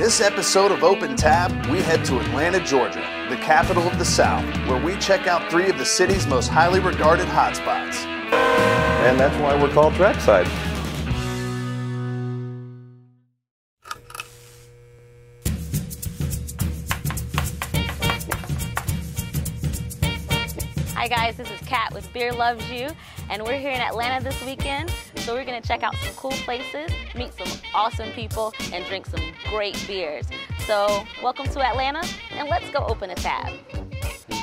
this episode of Open Tab, we head to Atlanta, Georgia, the capital of the South, where we check out 3 of the city's most highly regarded hotspots. And that's why we're called Trackside. Hi guys, this is Kat with Beer Loves You, and we're here in Atlanta this weekend, so we're going to check out some cool places, meet some awesome people, and drink some great beers. So welcome to Atlanta, and let's go open a tab.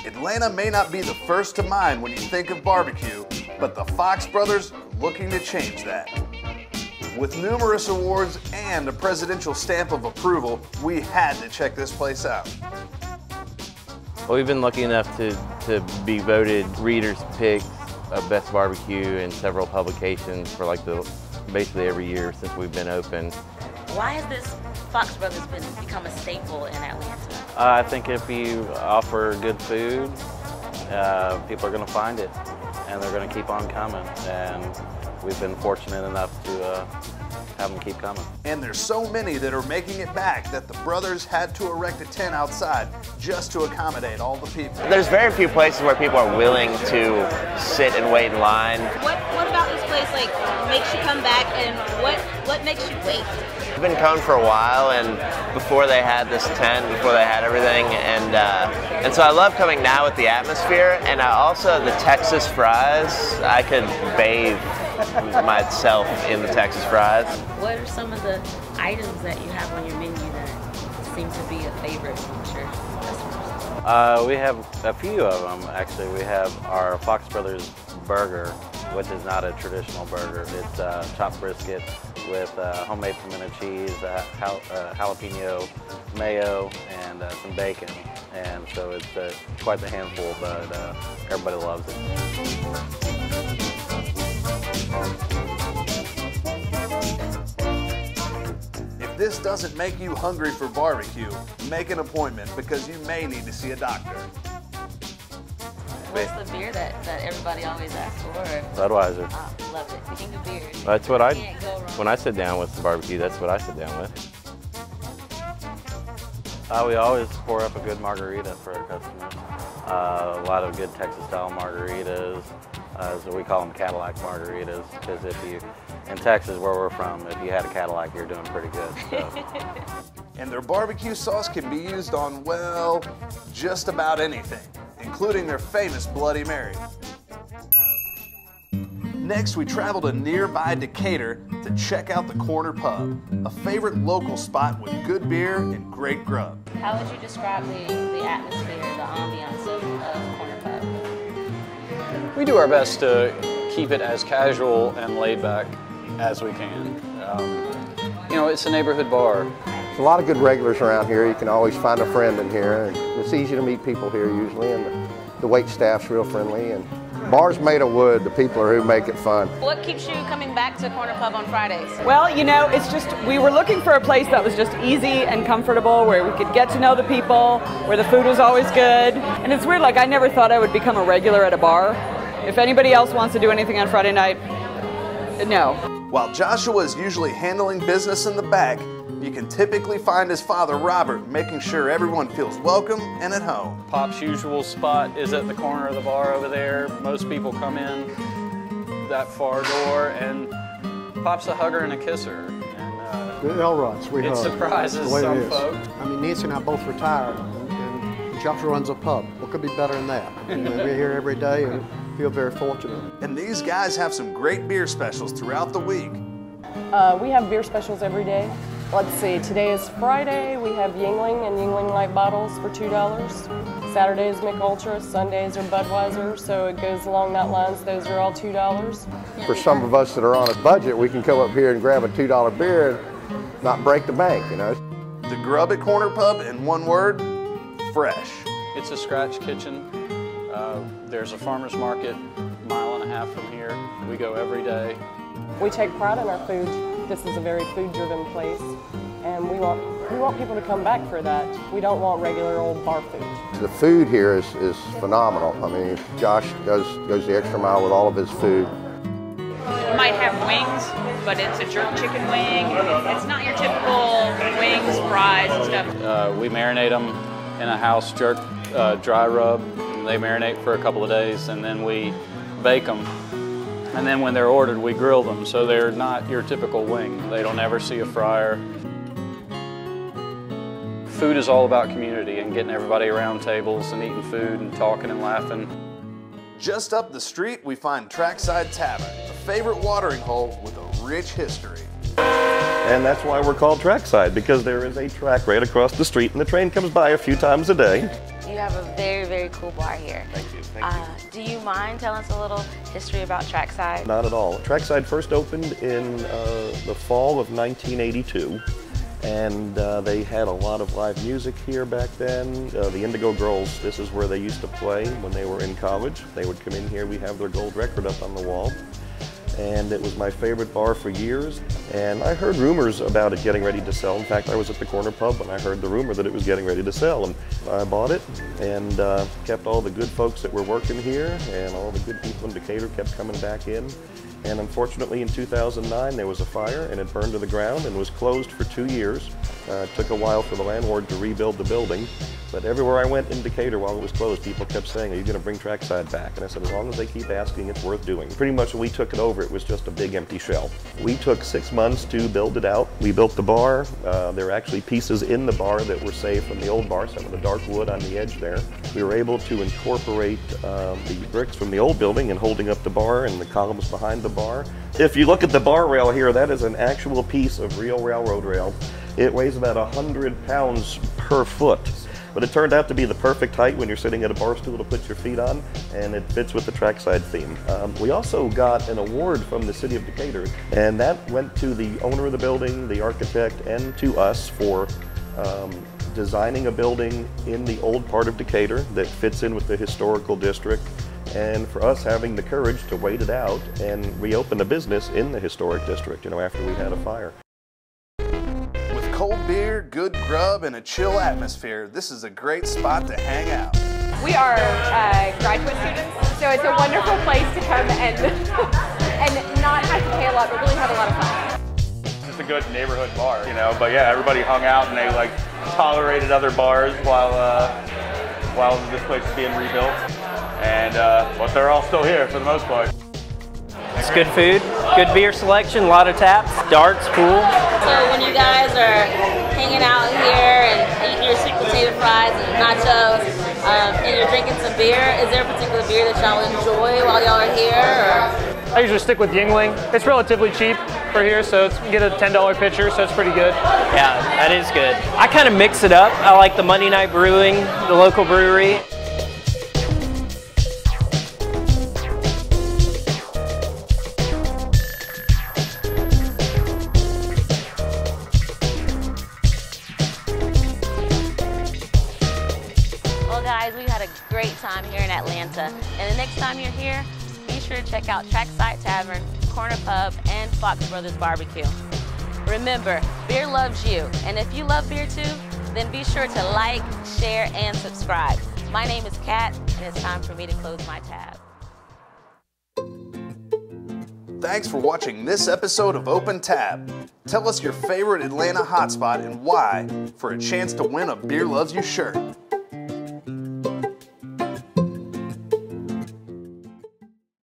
Atlanta may not be the first to mind when you think of barbecue, but the Fox brothers are looking to change that. With numerous awards and a presidential stamp of approval, we had to check this place out. Well, we've been lucky enough to be voted Reader's Pick of Best Barbecue in several publications for basically every year since we've been open. Why has this Fox Brothers become a staple in Atlanta? I think if you offer good food, people are going to find it, and they're going to keep on coming. And we've been fortunate enough to have them keep coming. And there's so many that are making it back that the brothers had to erect a tent outside just to accommodate all the people. There's very few places where people are willing to sit and wait in line. What about this place makes you come back, and what makes you wait? I've been coming for a while, and before they had this tent, before they had everything, and so I love coming now with the atmosphere, and also the Texas fries. I could bathe myself in the Texas fries. What are some of the items that you have on your menu that seem to be a favorite amongst your customers? We have a few of them, actually. We have our Fox Brothers burger, which is not a traditional burger. It's chopped brisket with homemade pimento cheese, jalapeno mayo, and some bacon. And so it's quite the handful, but everybody loves it. If this doesn't make you hungry for barbecue, make an appointment because you may need to see a doctor. What's the beer that everybody always asks for? Budweiser. Love it. King of beers. That's what Can't go wrong. when I sit down with the barbecue, that's what I sit down with. We always pour up a good margarita for our customers. A lot of good Texas-style margaritas. So we call them Cadillac margaritas, because in Texas, where we're from, if you had a Cadillac, you're doing pretty good. So. And their barbecue sauce can be used on, well, just about anything, including their famous Bloody Mary. Next, we travel to nearby Decatur to check out the Corner Pub, a favorite local spot with good beer and great grub. How would you describe the atmosphere, the ambiance of Corner Pub? We do our best to keep it as casual and laid back as we can. You know, it's a neighborhood bar. There's a lot of good regulars around here. You can always find a friend in here. And it's easy to meet people here usually, and the wait staff's real friendly. And bar's made of wood. The people are who make it fun. What keeps you coming back to Corner Pub on Fridays? Well, you know, it's just, we were looking for a place that was just easy and comfortable, where we could get to know the people, where the food was always good. And it's weird, I never thought I would become a regular at a bar. If anybody else wants to do anything on Friday night, no. While Joshua is usually handling business in the back, you can typically find his father, Robert, making sure everyone feels welcome and at home. Pop's usual spot is at the corner of the bar over there. Most people come in that far door, and Pop's a hugger and a kisser. And, the Elrods, we hug. It surprises some some folk. I mean, Nancy and I both retired, and Joshua runs a pub. What could be better than that? We're here every day and feel very fortunate. And these guys have some great beer specials throughout the week. We have beer specials every day. Let's see, today is Friday. We have Yuengling and Yuengling Light bottles for $2. Saturday is Mick Ultra, Sundays are Budweiser, so it goes along that lines. Those are all $2. For some of us that are on a budget, we can come up here and grab a $2 beer and not break the bank, you know. The grub at Corner Pub, in one word, fresh. It's a scratch kitchen. There's a farmer's market a mile and a half from here. We go every day. We take pride in our food. This is a very food-driven place, and we want people to come back for that. We don't want regular old bar food. The food here is phenomenal. I mean, Josh goes the extra mile with all of his food. You might have wings, but it's a jerk chicken wing. It's not your typical wings, fries, We marinate them in a house jerk dry rub. They marinate for a couple of days, and then we bake them. And then when they're ordered, we grill them, so they're not your typical wing. They don't ever see a fryer. Food is all about community and getting everybody around tables and eating food and talking and laughing. Just up the street, we find Trackside Tavern, a favorite watering hole with a rich history. And that's why we're called Trackside, because there is a track right across the street and the train comes by a few times a day. You have a very, very cool bar here. Thank you, thank you. Do you mind telling us a little history about Trackside? Not at all. Trackside first opened in the fall of 1982. And they had a lot of live music here back then. The Indigo Girls, this is where they used to play when they were in college. They would come in here, we have their gold record up on the wall. And it was my favorite bar for years. And I heard rumors about it getting ready to sell. In fact, I was at the corner pub when I heard the rumor that it was getting ready to sell. And I bought it and kept all the good folks that were working here, and all the good people in Decatur kept coming back in. And unfortunately in 2009 there was a fire and it burned to the ground and was closed for 2 years. It took a while for the landlord to rebuild the building, but everywhere I went in Decatur while it was closed, people kept saying, "Are you going to bring Trackside back?" And I said, as long as they keep asking, it's worth doing. Pretty much when we took it over, it was just a big empty shell. We took 6 months to build it out. We built the bar. There are actually pieces in the bar that were saved from the old bar, some of the dark wood on the edge there. We were able to incorporate the bricks from the old building and holding up the bar and the columns behind the bar. If you look at the bar rail here, that is an actual piece of real railroad rail. It weighs about 100 pounds per foot. But it turned out to be the perfect height when you're sitting at a bar stool to put your feet on, and it fits with the Trackside theme. We also got an award from the city of Decatur, and that went to the owner of the building, the architect, and to us for designing a building in the old part of Decatur that fits in with the historical district, and for us having the courage to wait it out and reopen a business in the historic district, you know, after we had a fire. Cold beer, good grub, and a chill atmosphere, this is a great spot to hang out. We are graduate students, so it's a wonderful place to come and not have to pay a lot, but really have a lot of fun. It's a good neighborhood bar, you know, but yeah, everybody hung out and they like tolerated other bars while this place is being rebuilt. And but they're all still here for the most part. It's good food, good beer selection, a lot of taps, darts, pool. So when you guys are hanging out here and eating your sweet potato fries and nachos, and you're drinking some beer, is there a particular beer that y'all enjoy while y'all are here? Or? I usually stick with Yingling. It's relatively cheap for here, so you can get a $10 pitcher, so it's pretty good. Yeah, that is good. I kind of mix it up. I like the Monday Night Brewing, the local brewery. Guys, we had a great time here in Atlanta, and the next time you're here, be sure to check out Trackside Tavern, Corner Pub, and Fox Bros BBQ. Remember, beer loves you, and if you love beer too, then be sure to like, share, and subscribe. My name is Kat, and it's time for me to close my tab. Thanks for watching this episode of Open Tab. Tell us your favorite Atlanta hotspot and why for a chance to win a Beer Loves You shirt.